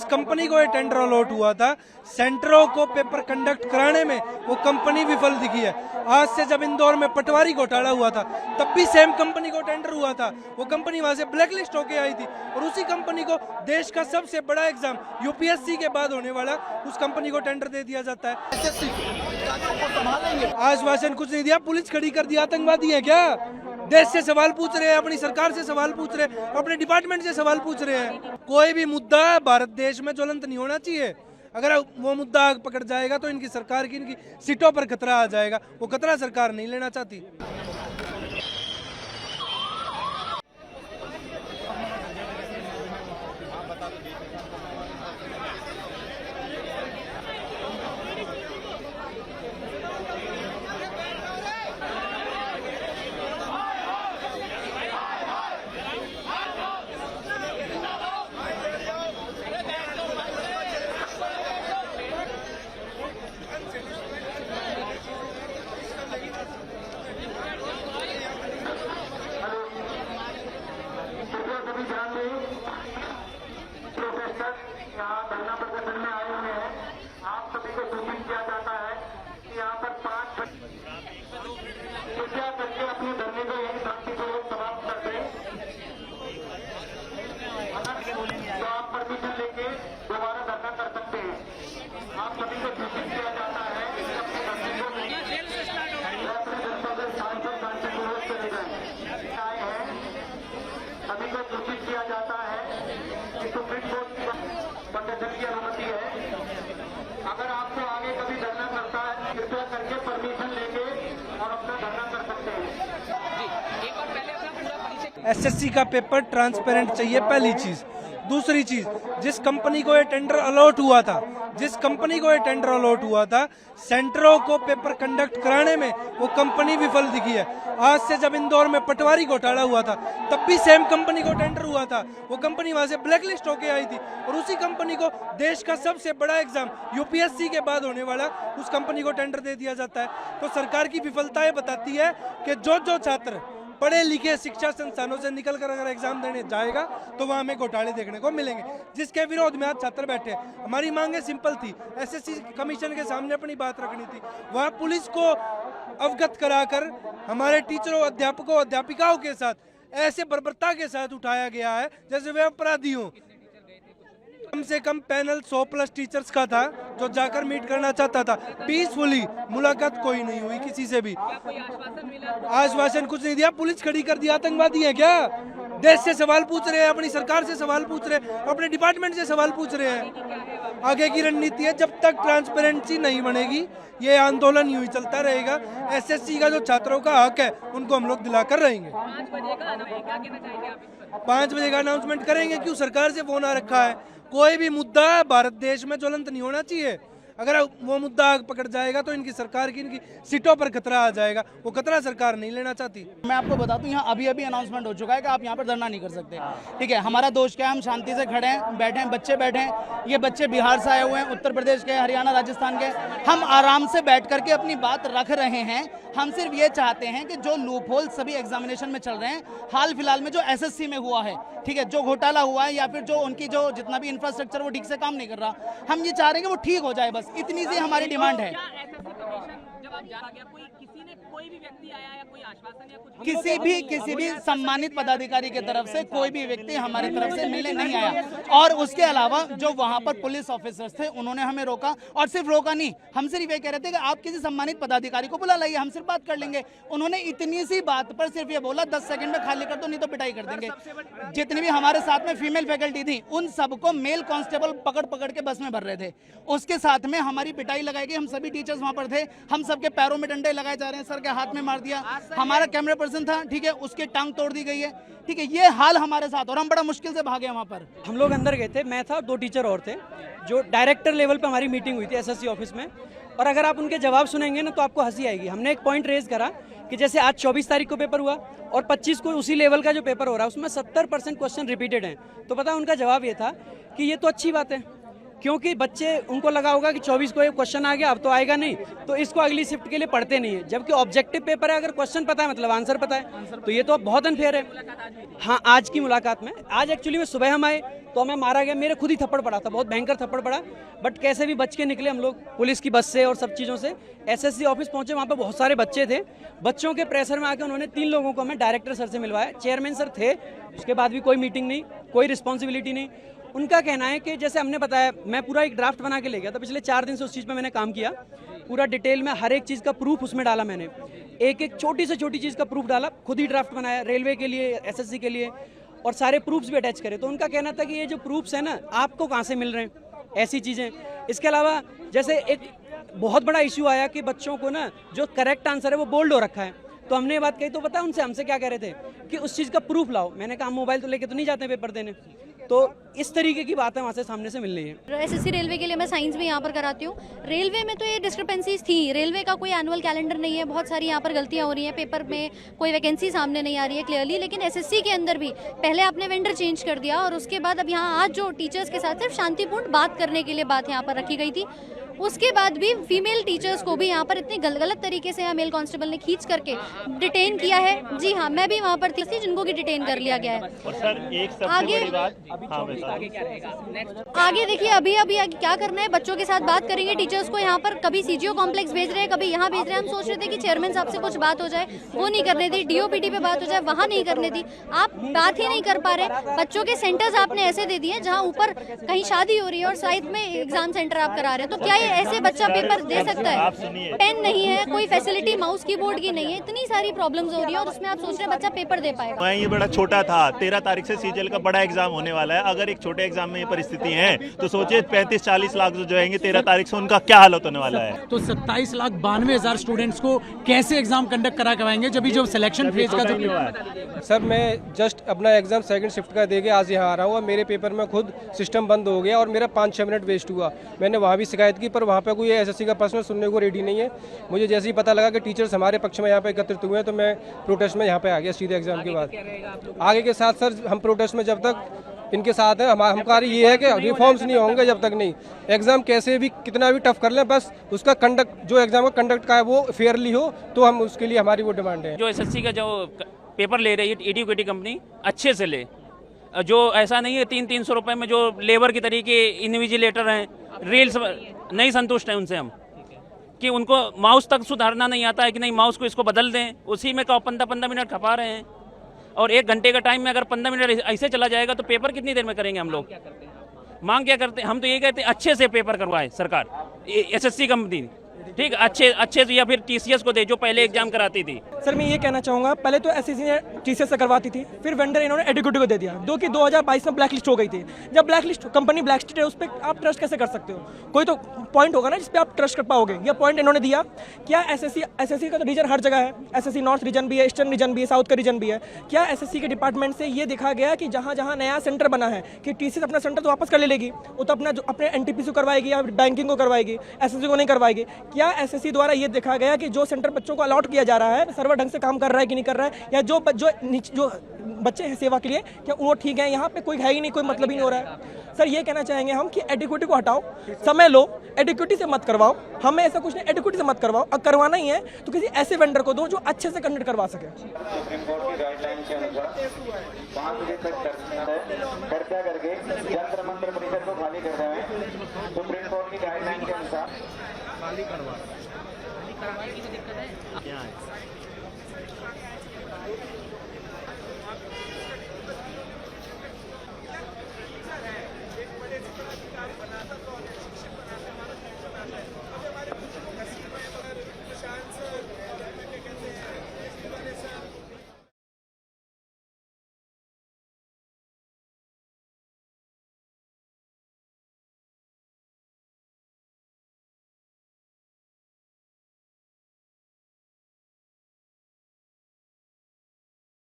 Company को ये tender allot हुआ था, सेंटरों को पेपर कंडक्ट कराने में वो कंपनी विफल दिखी है। आज से जब इंदौर में पटवारी घोटाला हुआ था तब भी सेम कंपनी को टेंडर हुआ था, वो कंपनी वहां से ब्लैकलिस्ट होके आई थी और उसी कंपनी को देश का सबसे बड़ा एग्जाम यूपीएससी के बाद होने वाला उस कंपनी को टेंडर दे दिया जाता है। आश्वासन कुछ नहीं दिया, पुलिस खड़ी कर दिया। आतंकवादी है क्या? देश से सवाल पूछ रहे हैं, अपनी सरकार से सवाल पूछ रहे हैं, अपने डिपार्टमेंट से सवाल पूछ रहे हैं। कोई भी मुद्दा भारत देश में ज्वलंत नहीं होना चाहिए। अगर वो मुद्दा आग पकड़ जाएगा तो इनकी सरकार की, इनकी सीटों पर खतरा आ जाएगा। वो खतरा सरकार नहीं लेना चाहती। यहाँ धरना प्रदर्शन में आए हुए हैं। आप सभी को सूचित किया जाता है कि यहाँ पर 5 कृपया करके अपने धरने को यही शांतिपूर्वक समाप्त कर दें। तो आप परमिशन लेके दोबारा धरना कर सकते हैं। आप सभी को सूचित किया जाता है कि अपने धरने को अपने जनता के शांतिपूर्वक चले जाए आए हैं। सभी को सूचित किया जाता है कि सुप्रीम कोर्ट प्रदर्शन की अनुमति है। अगर आपको आगे कभी धरना करता है कृपया करके परमिशन लेके और अपना धरना कर सकते हैं। एसएससी का पेपर ट्रांसपेरेंट चाहिए, पहली चीज। दूसरी चीज, जिस कंपनी को ये टेंडर अलॉट हुआ था, सेंटरों को पेपर कंडक्ट कराने में वो कंपनी विफल दिखी है। आज से जब इंदौर में पटवारी घोटाला हुआ था तब भी सेम कंपनी को टेंडर हुआ था, वो कंपनी वहां से ब्लैकलिस्ट होके आई थी और उसी कंपनी को देश का सबसे बड़ा एग्जाम यूपीएससी के बाद होने वाला उस कंपनी को टेंडर दे दिया जाता है। तो सरकार की विफलताएं बताती है कि जो छात्र पढ़े लिखे शिक्षा संस्थानों से निकलकर अगर एग्जाम देने जाएगा तो वहां हमें घोटाले देखने को मिलेंगे, जिसके विरोध में आज छात्र बैठे। हमारी मांगे सिंपल थी, एसएससी कमीशन के सामने अपनी बात रखनी थी। वहां पुलिस को अवगत कराकर हमारे टीचरों, अध्यापकों, अध्यापिकाओं के साथ ऐसे बर्बरता के साथ उठाया गया है जैसे वे अपराधी हों। कम से कम पैनल 100+ टीचर्स का था जो जाकर मीट करना चाहता था। पीसफुली मुलाकात कोई नहीं हुई किसी से भी। आश्वासन कुछ नहीं दिया, पुलिस खड़ी कर दिया। आतंकवादी है क्या? देश से सवाल पूछ रहे हैं, अपनी सरकार से सवाल पूछ रहे हैं, अपने डिपार्टमेंट से सवाल पूछ रहे हैं। आगे की रणनीति है, जब तक ट्रांसपेरेंसी नहीं बनेगी ये आंदोलन यूं ही चलता रहेगा। एसएससी का जो छात्रों का हक है उनको हम लोग दिलाकर रहेंगे। 5 बजे का अनाउंसमेंट करेंगे। क्यों? सरकार से फोन आ रखा है। कोई भी मुद्दा भारत देश में ज्वलंत नहीं होना चाहिए। अगर वो मुद्दा आग पकड़ जाएगा तो इनकी सरकार की, इनकी सीटों पर खतरा आ जाएगा। वो खतरा सरकार नहीं लेना चाहती। मैं आपको बता दूं, यहाँ अभी अनाउंसमेंट हो चुका है कि आप यहाँ पर धरना नहीं कर सकते। ठीक है, हमारा दोष क्या है, हम शांति से खड़े हैं, बैठे हैं, बच्चे बैठे हैं। ये बच्चे बिहार से आए हुए हैं, उत्तर प्रदेश के, हरियाणा, राजस्थान के। हम आराम से बैठ करके अपनी बात रख रहे हैं। हम सिर्फ ये चाहते हैं कि जो लूप होल सभी एग्जामिनेशन में चल रहे हैं, हाल फिलहाल में जो एसएससी में हुआ है, ठीक है, जो घोटाला हुआ है या फिर जो उनकी जो जितना भी इंफ्रास्ट्रक्चर वो ठीक से काम नहीं कर रहा, हम ये चाह रहे हैं कि वो ठीक हो जाए। बस इतनी सी हमारी डिमांड है। किसी भी सम्मानित पदाधिकारी की तरफ से कोई भी व्यक्ति हमारी तरफ से मिलने नहीं आया। और उसके अलावा जो वहां पर पुलिस ऑफिसर्स थे उन्होंने हमें रोका, और सिर्फ रोका नहीं, हम सिर्फ ये कह रहे थे कि आप किसी सम्मानित पदाधिकारी को बुला लाइए, हम सिर्फ बात कर लेंगे। उन्होंने इतनी सी बात पर सिर्फ ये बोला 10 सेकंड में खाली कर दो नहीं तो पिटाई कर देंगे। जितनी भी हमारे साथ में फीमेल फैकल्टी थी उन सबको मेल कांस्टेबल पकड़ के बस में भर रहे थे। उसके साथ में हमारी पिटाई लगाई गई। हम सभी टीचर्स वहां पर थे, हम सबके पैरों में डंडे लगाए जा रहे हैं, सर के हाथ में मार दिया। हमारा कैमरा पर्सन था, ठीक है, उसकी टांग तोड़ दी गई है। ठीक है, ये हाल हमारे साथ, और हम बड़ा मुश्किल से भागे वहां पर। हम लोग अंदर गए थे, मैं था, 2 टीचर और थे। जो डायरेक्टर लेवल पे हमारी मीटिंग हुई थी एसएससी ऑफिस में, और अगर आप उनके जवाब सुनेंगे ना तो आपको हंसी आएगी। हमने एक पॉइंट रेज करा कि जैसे आज 24 तारीख को पेपर हुआ और 25 को उसी लेवल का जो पेपर हो रहा है उसमें 70% क्वेश्चन रिपीटेड हैं। तो पता उनका जवाब ये था कि ये तो अच्छी बात है, क्योंकि बच्चे उनको लगा होगा कि 24 को एक क्वेश्चन आ गया, अब तो आएगा नहीं, तो इसको अगली शिफ्ट के लिए पढ़ते नहीं है। जबकि ऑब्जेक्टिव पेपर है, अगर क्वेश्चन पता है मतलब आंसर पता है, तो ये तो बहुत अनफेयर है। हाँ, आज की मुलाकात में, आज एक्चुअली में सुबह हम आए तो हमें मारा गया, मेरे खुद ही थप्पड़ पड़ा था, बहुत भयंकर थप्पड़ पड़ा, बट कैसे भी बच के निकले हम लोग पुलिस की बस से और सब चीज़ों से। एसएससी ऑफिस पहुंचे, वहाँ पे बहुत सारे बच्चे थे, बच्चों के प्रेशर में आके उन्होंने 3 लोगों को हमें डायरेक्टर सर से मिलवाया, चेयरमैन सर थे, उसके बाद भी कोई मीटिंग नहीं, कोई रिस्पॉन्सिबिलिटी नहीं। उनका कहना है कि जैसे हमने बताया, मैं पूरा एक ड्राफ्ट बना के ले गया था, पिछले 4 दिन से उस चीज़ पे मैंने काम किया, पूरा डिटेल में हर एक चीज़ का प्रूफ उसमें डाला मैंने, एक एक छोटी से छोटी चीज़ का प्रूफ डाला, खुद ही ड्राफ्ट बनाया रेलवे के लिए, एसएससी के लिए, और सारे प्रूफ्स भी अटैच करे। तो उनका कहना था कि ये जो प्रूफ्स है ना, आपको कहाँ से मिल रहे हैं ऐसी चीज़ें। इसके अलावा जैसे एक बहुत बड़ा इशू आया कि बच्चों को ना जो करेक्ट आंसर है वो बोल्ड हो रखा है, तो हमने ये बात कही, तो पता है उनसे हमसे क्या कह रहे थे कि उस चीज़ का प्रूफ लाओ। मैंने कहा मोबाइल तो लेके तो नहीं जाते पेपर देने, तो इस तरीके की बातें वहाँ से सामने से मिल रही है। एसएससी रेलवे के लिए मैं साइंस भी यहाँ पर कराती हूँ। रेलवे में तो ये डिस्क्रिपेंसीज थी, रेलवे का कोई एनुअल कैलेंडर नहीं है, बहुत सारी यहाँ पर गलतियाँ हो रही हैं, पेपर में कोई वैकेंसी सामने नहीं आ रही है क्लियरली। लेकिन एसएससी के अंदर भी पहले आपने वेंडर चेंज कर दिया, और उसके बाद अब यहाँ आज जो टीचर्स के साथ सिर्फ शांतिपूर्ण बात करने के लिए बात यहाँ पर रखी गई थी, उसके बाद भी फीमेल टीचर्स को भी यहाँ पर इतने गलत तरीके से मेल कांस्टेबल ने खींच करके डिटेन किया है। जी हाँ, मैं भी वहाँ पर थी जिनको की डिटेन कर लिया गया है। और सर एक सबसे आगे बड़ी बात, आगे देखिए, अभी आगे क्या करना है, बच्चों के साथ बात करेंगे, टीचर्स को यहाँ पर कभी सीजीओ कॉम्प्लेक्स भेज रहे हैं, कभी यहाँ भेज रहे हैं। हम सोच रहे थे कि चेयरमैन साहब से कुछ बात हो जाए, वो नहीं करने दी, डीओपीटी पे बात हो जाए, वहाँ नहीं करने दी, आप बात ही नहीं कर पा रहे। बच्चों के सेंटर्स आपने ऐसे दे दिए जहाँ ऊपर कहीं शादी हो रही है और साइड में एग्जाम सेंटर आप करा रहे हैं, तो क्या ये ऐसे बच्चा पेपर दे सकता है? पेन नहीं है, कोई फैसिलिटी माउस कीबोर्ड की नहीं है, इतनी सारी प्रॉब्लम्स हो रही है, और उसमें आप सोच रहे हैं बच्चा पेपर दे पाएगा। ये बड़ा छोटा था, 13 तारीख से सीजीएल का बड़ा एग्जाम होने वाला है। अगर एक छोटे एग्जाम में ये परिस्थिति है तो सोचिए 35-40 लाख जो आएंगे 13 तारीख से, उनका क्या हालत होने वाला है। तो 27,92,000 स्टूडेंट्स को कैसे एग्जाम कंडक्ट करवाएंगे जब जो सिलेक्शन फेज का जो। सर मैं जस्ट अपना एग्जाम सेकंड शिफ्ट का दे के आज यहाँ आ रहा हूँ, मेरे पेपर में खुद सिस्टम बंद हो गया और मेरा 5-6 मिनट वेस्ट हुआ। मैंने वहाँ भी शिकायत की, पर वहाँ पे कोई एसएससी का पर्सनल सुनने को रेडी नहीं है। मुझे जैसे ही पता लगा कि टीचर्स हमारे पक्ष में यहाँ पे एकत्रित हुए हैं, तो मैं प्रोटेस्ट में यहाँ पे आ गया सीधे एग्जाम के बाद। आगे के साथ सर हम प्रोटेस्ट में जब तक इनके साथ है, हम कार्य ये है कि रिफॉर्म्स नहीं होंगे जब तक नहीं, एग्जाम कैसे भी कितना भी टफ कर लें, बस उसका कंडक्ट, जो एग्जाम का कंडक्ट का है वो फेयरली हो, तो हम उसके लिए हमारी वो डिमांड है। जो एसएससी का जो पेपर ले रही है एडुकेटी कंपनी, अच्छे से ले, जो ऐसा नहीं है 300-300 रुपए में जो लेबर की तरीके इन्विजिलेटर हैं, रील्स नहीं संतुष्ट है उनसे हम, कि उनको माउस तक सुधारना नहीं आता है कि नहीं माउस को इसको बदल दें, उसी में 15 मिनट खपा रहे हैं। और 1 घंटे का टाइम में अगर 15 मिनट ऐसे चला जाएगा तो पेपर कितनी देर में करेंगे हम लोग? मांग क्या करते हैं हम? तो ये कहते हैं अच्छे से पेपर करवाए सरकार, एसएससी कंपनी, ठीक, अच्छे से, या फिर टीसीएस को दे जो पहले एग्जाम कराती थी। सर मैं ये कहना चाहूँगा, पहले तो एसएससी ने टीसीएस से करवाती थी, फिर वेंडर इन्होंने एडुकेटी को दे दिया, जो कि 2022 में ब्लैक लिस्ट हो गई थी। जब black list, company black list है, उस पर आप ट्रस्ट कैसे कर सकते हो? कोई तो पॉइंट होगा ना जिस पे आप ट्रस्ट कर पाओगे। यह पॉइंट इन्होंने दिया। क्या एसएससी का तो रीजन हर जगह है, एसएससी नॉर्थ रीजन भी है, ईस्टर्न रीजन भी है, साउथ का रीजन भी है। क्या एसएससी के डिपार्टमेंट से ये देखा गया कि जहाँ जहाँ नया सेंटर बना है कि टीसीएस अपना सेंटर तो वापस कर ले लेगी, वो तो अपने एनटीपीसी को करवाएगी या बैंकिंग को करवाएगी, एसएससी को नहीं करवाएगी? क्या एसएससी द्वारा ये देखा गया कि जो सेंटर बच्चों को अलॉट किया जा रहा है सर्वर ढंग से काम कर रहा है कि नहीं कर रहा है, या जो बच्चे हैं सेवा के लिए क्या वो ठीक है? यहाँ पे कोई है ही नहीं, कोई मतलब ही नहीं हो रहा है। सर ये कहना चाहेंगे हम कि एडुकेटी को हटाओ, समय लो, एडुकेटी से मत करवाओ, हमें ऐसा कुछ नहीं, एडुकेटी से मत करवाओ। अब करवाना ही है तो किसी ऐसे वेंडर को दो जो अच्छे से कंडक्ट करवा सके। सुप्रीम कोर्ट की गाइडलाइन के अनुसार 5 बजे तक चर्चा करके जंतर मंतर परिसर को खाली कर रहे हैं। सुप्रीम कोर्ट की गाइडलाइन के अनुसार खाली करवा